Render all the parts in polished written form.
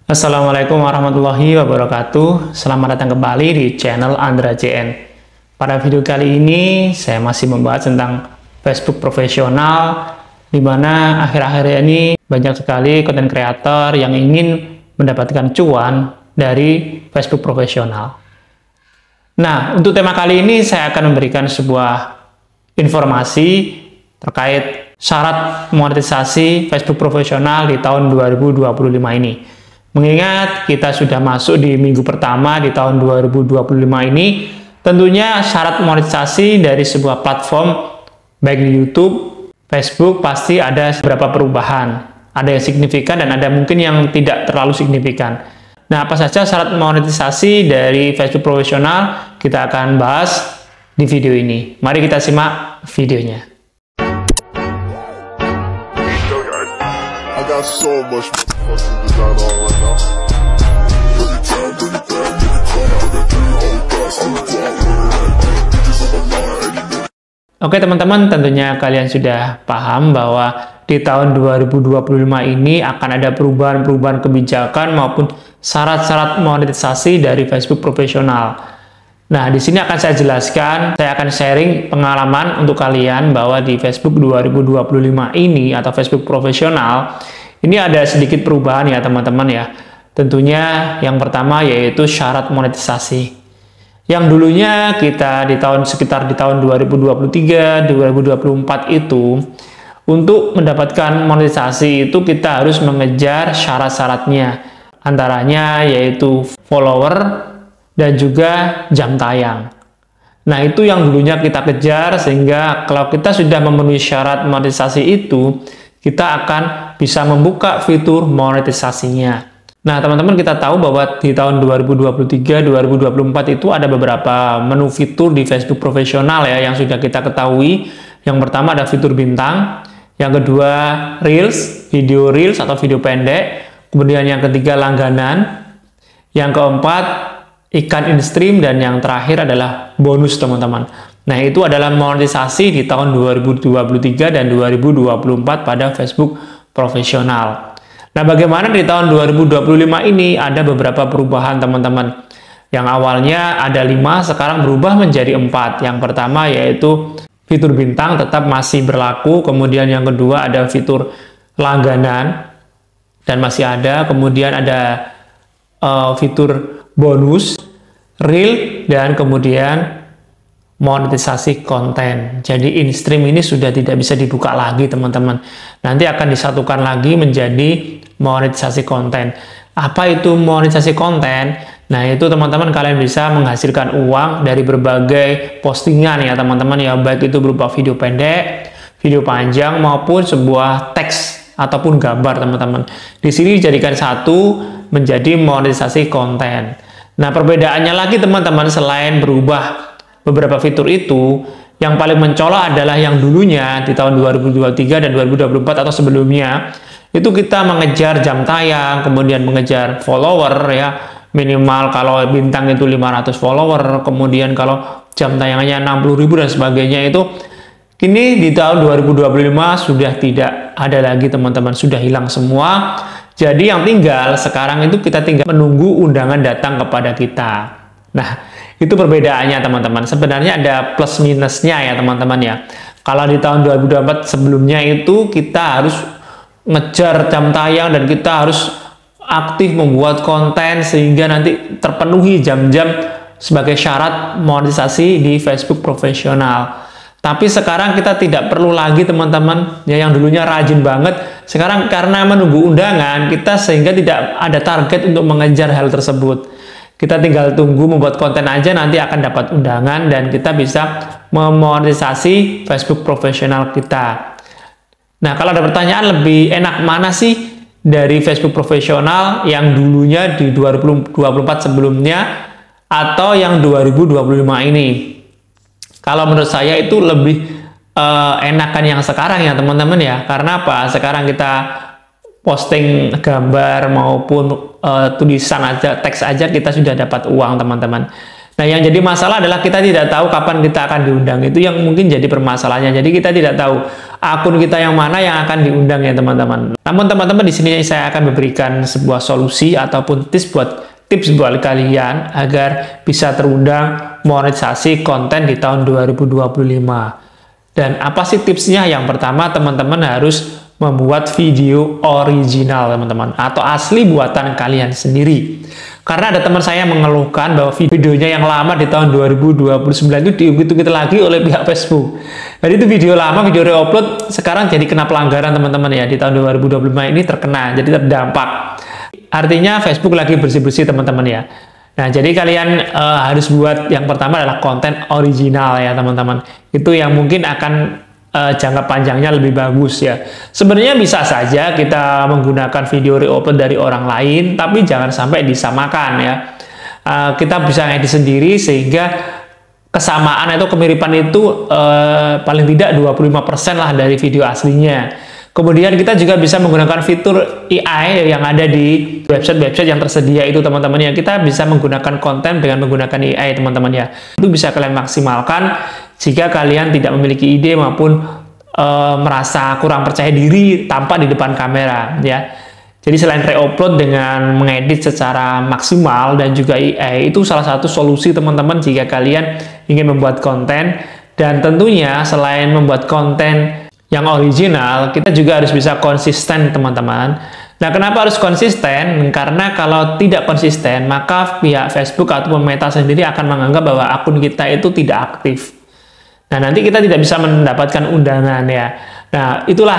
Assalamualaikum warahmatullahi wabarakatuh. Selamat datang kembali di channel Andra JN. Pada video kali ini saya masih membahas tentang Facebook profesional, di mana akhir-akhir ini banyak sekali konten kreator yang ingin mendapatkan cuan dari Facebook profesional. Nah, untuk tema kali ini saya akan memberikan sebuah informasi terkait syarat monetisasi Facebook profesional di tahun 2025 ini. Mengingat kita sudah masuk di minggu pertama di tahun 2025 ini, tentunya syarat monetisasi dari sebuah platform, baik di YouTube, Facebook, pasti ada beberapa perubahan. Ada yang signifikan dan ada mungkin yang tidak terlalu signifikan. Nah, apa saja syarat monetisasi dari Facebook profesional? Kita akan bahas di video ini. Mari kita simak videonya. Got so much fucking design on right now. Oke teman-teman, tentunya kalian sudah paham bahwa di tahun 2025 ini akan ada perubahan-perubahan kebijakan maupun syarat-syarat monetisasi dari Facebook profesional. Nah, di sini akan saya jelaskan, saya akan sharing pengalaman untuk kalian bahwa di Facebook 2025 ini atau Facebook profesional ini ada sedikit perubahan ya teman-teman ya. Tentunya yang pertama yaitu syarat monetisasi. Yang dulunya kita di sekitar di tahun 2023, 2024 itu untuk mendapatkan monetisasi itu kita harus mengejar syarat-syaratnya. Antaranya yaitu follower dan juga jam tayang. Nah, itu yang dulunya kita kejar, sehingga kalau kita sudah memenuhi syarat monetisasi itu, kita akan bisa membuka fitur monetisasinya. Nah, teman-teman, kita tahu bahwa di tahun 2023, 2024 itu ada beberapa menu fitur di Facebook profesional ya, yang sudah kita ketahui. Yang pertama ada fitur bintang, yang kedua Reels, video Reels atau video pendek, kemudian yang ketiga langganan, yang keempat ikan in-stream, dan yang terakhir adalah bonus teman-teman. Nah, itu adalah monetisasi di tahun 2023 dan 2024 pada Facebook profesional. Nah, bagaimana di tahun 2025 ini ada beberapa perubahan teman-teman. Yang awalnya ada 5, sekarang berubah menjadi 4. Yang pertama yaitu fitur bintang tetap masih berlaku, kemudian yang kedua ada fitur langganan dan masih ada, kemudian ada fitur bonus, reel, dan kemudian monetisasi konten. Jadi in-stream ini sudah tidak bisa dibuka lagi teman-teman. Nanti akan disatukan lagi menjadi monetisasi konten. Apa itu monetisasi konten? Nah, itu teman-teman kalian bisa menghasilkan uang dari berbagai postingan ya teman-teman ya, baik itu berupa video pendek, video panjang maupun sebuah teks ataupun gambar teman-teman. Di sini dijadikan satu menjadi monetisasi konten. Nah, perbedaannya lagi teman-teman, selain berubah beberapa fitur itu, yang paling mencolok adalah yang dulunya di tahun 2023 dan 2024 atau sebelumnya, itu kita mengejar jam tayang, kemudian mengejar follower ya, minimal kalau bintang itu 500 follower, kemudian kalau jam tayangannya 60.000 dan sebagainya. Itu kini di tahun 2025 sudah tidak ada lagi teman-teman, sudah hilang semua. Jadi yang tinggal sekarang itu kita tinggal menunggu undangan datang kepada kita. Nah, itu perbedaannya teman-teman. Sebenarnya ada plus minusnya ya teman-teman ya. Kalau di tahun 2024 sebelumnya itu kita harus ngejar jam tayang dan kita harus aktif membuat konten sehingga nanti terpenuhi jam-jam sebagai syarat monetisasi di Facebook profesional. Tapi sekarang kita tidak perlu lagi teman-teman ya, yang dulunya rajin banget. Sekarang karena menunggu undangan kita, sehingga tidak ada target untuk mengejar hal tersebut. Kita tinggal tunggu membuat konten aja, nanti akan dapat undangan dan kita bisa memonetisasi Facebook profesional kita. Nah, kalau ada pertanyaan lebih enak mana sih dari Facebook profesional yang dulunya di 2024 sebelumnya atau yang 2025 ini? Kalau menurut saya itu lebih enakan yang sekarang ya teman-teman ya. Karena apa? Sekarang kita posting gambar maupun tulisan aja, teks aja kita sudah dapat uang teman-teman. Nah, yang jadi masalah adalah kita tidak tahu kapan kita akan diundang. Itu yang mungkin jadi permasalahannya. Jadi kita tidak tahu akun kita yang mana yang akan diundang ya teman-teman. Namun teman-teman di sini saya akan memberikan sebuah solusi ataupun tips buat kalian agar bisa terundang monetisasi konten di tahun 2025. Dan apa sih tipsnya? Yang pertama, teman-teman harus membuat video original teman-teman, atau asli buatan kalian sendiri. Karena ada teman saya mengeluhkan bahwa videonya yang lama di tahun 2029 itu diungkit-ungkit lagi oleh pihak Facebook. Jadi itu video lama, video reupload sekarang jadi kena pelanggaran teman-teman ya, di tahun 2025 ini terkena, jadi terdampak. Artinya Facebook lagi bersih-bersih teman-teman ya. Nah, jadi kalian harus buat yang pertama adalah konten original ya teman-teman. Itu yang mungkin akan jangka panjangnya lebih bagus ya. Sebenarnya bisa saja kita menggunakan video reupload dari orang lain, tapi jangan sampai disamakan ya. Kita bisa edit sendiri sehingga kesamaan atau kemiripan itu paling tidak 25% lah dari video aslinya. Kemudian kita juga bisa menggunakan fitur AI yang ada di website-website yang tersedia itu teman-teman ya. Kita bisa menggunakan konten dengan menggunakan AI teman-teman ya. Itu bisa kalian maksimalkan jika kalian tidak memiliki ide maupun merasa kurang percaya diri tanpa di depan kamera ya. Jadi selain reupload dengan mengedit secara maksimal dan juga AI, itu salah satu solusi teman-teman jika kalian ingin membuat konten. Dan tentunya selain membuat konten yang original, kita juga harus bisa konsisten teman-teman. Nah, kenapa harus konsisten? Karena kalau tidak konsisten, maka pihak Facebook ataupun Meta sendiri akan menganggap bahwa akun kita itu tidak aktif. Nah, nanti kita tidak bisa mendapatkan undangan ya. Nah, itulah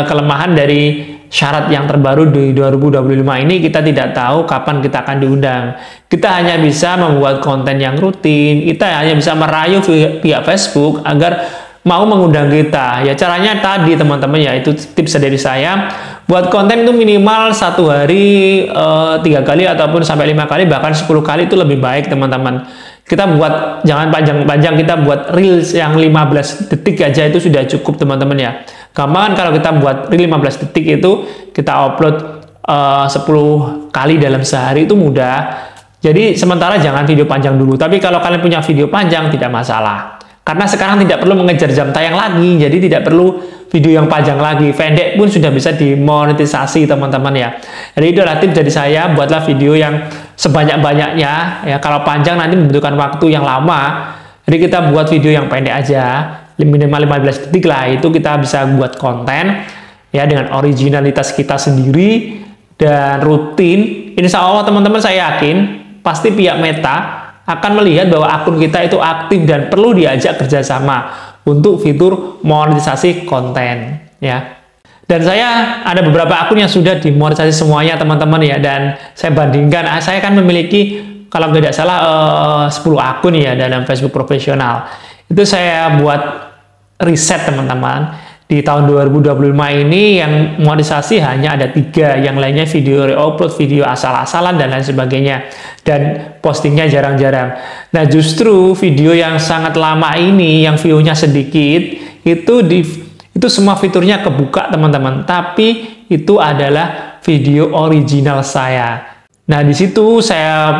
kelemahan dari syarat yang terbaru di 2025 ini. Kita tidak tahu kapan kita akan diundang. Kita hanya bisa membuat konten yang rutin. Kita hanya bisa merayu pihak Facebook agar mau mengundang kita ya. Caranya tadi teman-teman ya, itu tips dari saya. Buat konten itu minimal satu hari 3 kali ataupun sampai 5 kali, bahkan 10 kali itu lebih baik teman-teman. Kita buat jangan panjang-panjang, kita buat reels yang 15 detik aja itu sudah cukup teman-teman ya. Gampang kalau kita buat reel 15 detik itu kita upload 10 kali dalam sehari, itu mudah. Jadi sementara jangan video panjang dulu, tapi kalau kalian punya video panjang tidak masalah. Karena sekarang tidak perlu mengejar jam tayang lagi, jadi tidak perlu video yang panjang lagi. Pendek pun sudah bisa dimonetisasi teman-teman ya. Jadi itu adalah tips dari saya, buatlah video yang sebanyak-banyaknya ya. Kalau panjang nanti membutuhkan waktu yang lama. Jadi kita buat video yang pendek aja, minimal 15 detik lah, itu kita bisa buat konten ya dengan originalitas kita sendiri dan rutin. Insya Allah teman-teman, saya yakin pasti pihak Meta akan melihat bahwa akun kita itu aktif dan perlu diajak kerjasama untuk fitur monetisasi konten ya. Dan saya ada beberapa akun yang sudah dimonetisasi semuanya teman-teman ya, dan saya bandingkan, saya kan memiliki kalau tidak salah 10 akun ya dalam Facebook profesional. Itu saya buat riset teman-teman. Di tahun 2025 ini yang monetisasi hanya ada 3, yang lainnya video reupload, video asal-asalan dan lain sebagainya, dan postingnya jarang-jarang. Nah, justru video yang sangat lama ini yang view-nya sedikit itu semua fiturnya kebuka teman-teman, tapi itu adalah video original saya. Nah, di situ saya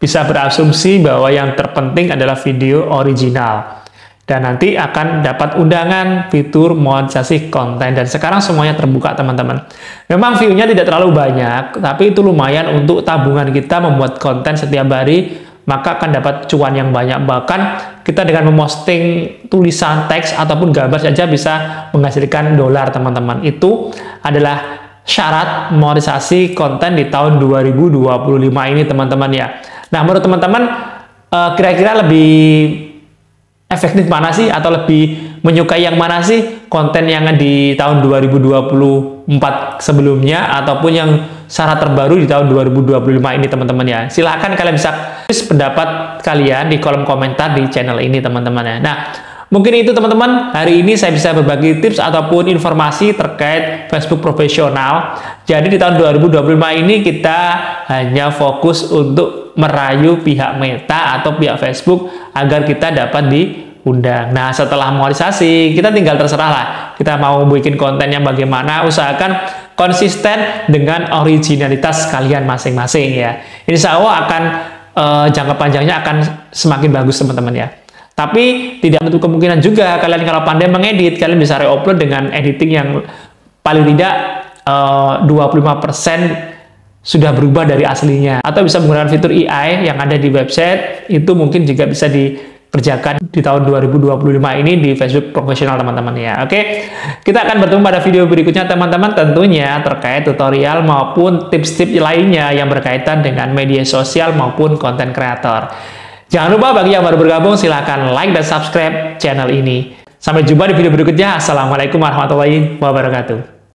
bisa berasumsi bahwa yang terpenting adalah video original. Dan nanti akan dapat undangan fitur monetisasi konten. Dan sekarang semuanya terbuka teman-teman. Memang view-nya tidak terlalu banyak, tapi itu lumayan untuk tabungan kita membuat konten setiap hari, maka akan dapat cuan yang banyak. Bahkan kita dengan memosting tulisan teks ataupun gambar saja bisa menghasilkan dolar teman-teman. Itu adalah syarat monetisasi konten di tahun 2025 ini teman-teman ya. Nah, menurut teman-teman kira-kira lebih efektif mana sih, atau lebih menyukai yang mana sih, konten yang di tahun 2024 sebelumnya ataupun yang syarat terbaru di tahun 2025 ini teman-teman ya. Silahkan kalian bisa tulis pendapat kalian di kolom komentar di channel ini teman-teman ya. Nah, mungkin itu teman-teman, hari ini saya bisa berbagi tips ataupun informasi terkait Facebook profesional. Jadi di tahun 2025 ini kita hanya fokus untuk merayu pihak Meta atau pihak Facebook agar kita dapat diundang. Nah, setelah monetisasi kita tinggal terserah lah, kita mau bikin kontennya bagaimana. Usahakan konsisten dengan originalitas kalian masing-masing ya. Insya Allah akan jangka panjangnya akan semakin bagus teman-teman ya. Tapi tidak menutup kemungkinan juga kalian kalau pandai mengedit, kalian bisa re-upload dengan editing yang paling tidak 25% sudah berubah dari aslinya. Atau bisa menggunakan fitur AI yang ada di website, itu mungkin juga bisa dikerjakan di tahun 2025 ini di Facebook profesional teman-teman ya. Oke, kita akan bertemu pada video berikutnya teman-teman, tentunya terkait tutorial maupun tips-tips lainnya yang berkaitan dengan media sosial maupun konten kreator. Jangan lupa bagi yang baru bergabung silahkan like dan subscribe channel ini. Sampai jumpa di video berikutnya. Assalamualaikum warahmatullahi wabarakatuh.